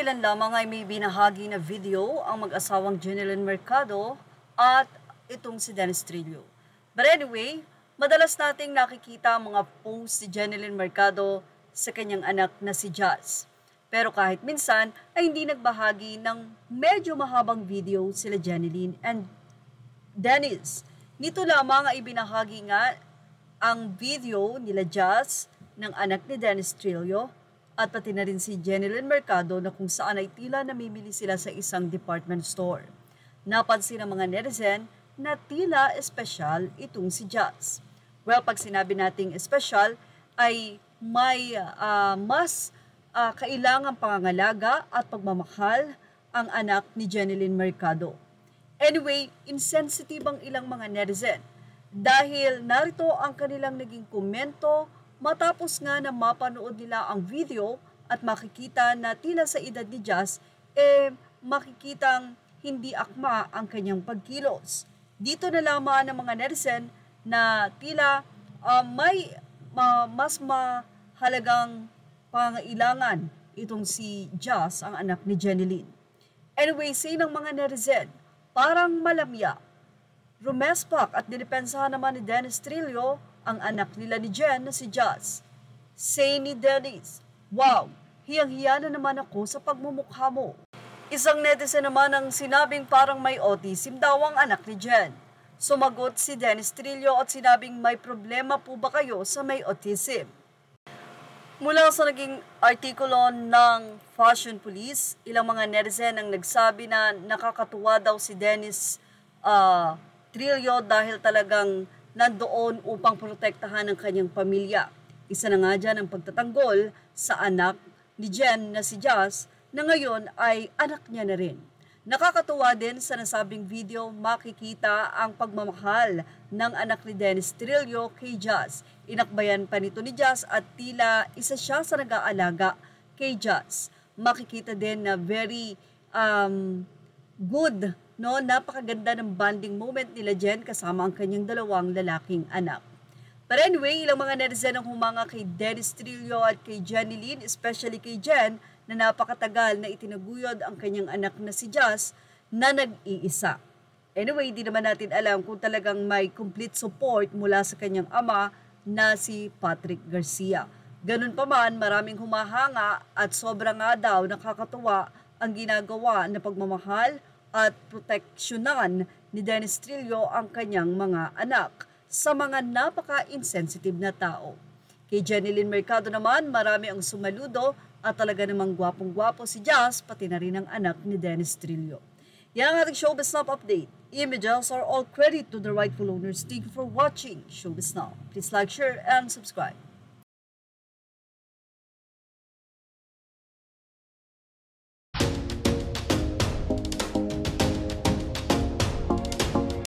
Kamakailan lamang ay may binahagi na video ang mag-asawang Jeneline Mercado at itong si Dennis Trillo. But anyway, madalas nating nakikita ang mga post si Jeneline Mercado sa kanyang anak na si Jazz. Pero kahit minsan ay hindi nagbahagi ng medyo mahabang video sila Jeneline and Dennis. Nito lamang ay binahagi nga ang video nila Jazz ng anak ni Dennis Trillo at pati na rin si Jeneline Mercado na kung saan ay tila namimili sila sa isang department store. Napansin ng mga netizen na tila espesyal itong si Jazz. Well, pag sinabi nating espesyal ay may mas kailangang pangangalaga at pagmamahal ang anak ni Jeneline Mercado. Anyway, insensitive ang ilang mga netizen dahil narito ang kanilang naging komento matapos nga na mapanood nila ang video at makikita na tila sa edad ni Jazz, makikitang hindi akma ang kanyang pagkilos. Dito na lamang ng mga netizen na tila may mas mahalagang pangailangan itong si Jazz, ang anak ni Jeneline. Anyway, say ng mga netizen, parang malamya. Rumespak at dinipensahan naman ni Dennis Trillo ang anak nila ni Jen na si Jazz. Say ni Dennis, "Wow, hiyang-hiya na naman ako sa pagmumukha mo." Isang netizen naman ang sinabing parang may autism daw ang anak ni Jen. Sumagot si Dennis Trillo at sinabing may problema po ba kayo sa may autism? Mula sa naging artikulo ng Fashion Police, ilang mga netizen ang nagsabi na nakakatuwa daw si Dennis Trillo dahil talagang nandoon upang protektahan ang kanyang pamilya. Isa na nga dyan ang pagtatanggol sa anak ni Jen na si Jazz na ngayon ay anak niya na rin. Nakakatuwa din sa nasabing video makikita ang pagmamahal ng anak ni Dennis Trillo kay Jazz. Inakbayan pa nito ni Jazz at tila isa siya sa nag-aalaga kay Jazz. Makikita din na very good, no? Napakaganda ng bonding moment nila Jen kasama ang kanyang dalawang lalaking anak. But anyway, ilang mga netizen ang humanga kay Dennis Trillo at kay Jeneline, especially kay Jen, na napakatagal na itinaguyod ang kanyang anak na si Jazz na nag-iisa. Anyway, di naman natin alam kung talagang may complete support mula sa kanyang ama na si Patrick Garcia. Ganun pa man, maraming humahanga at sobrang nga daw nakakatuwa ang ginagawa na pagmamahal at proteksyonan ni Dennis Trillo ang kanyang mga anak sa mga napaka-insensitive na tao. Kay Jeneline Mercado naman, marami ang sumaludo at talaga namang gwapong-gwapo si Jazz, pati na rin ang anak ni Dennis Trillo. Yan ang ating Showbiz Now update. Images are all credit to the rightful owners. Thank you for watching Showbiz Now. Please like, share, and subscribe.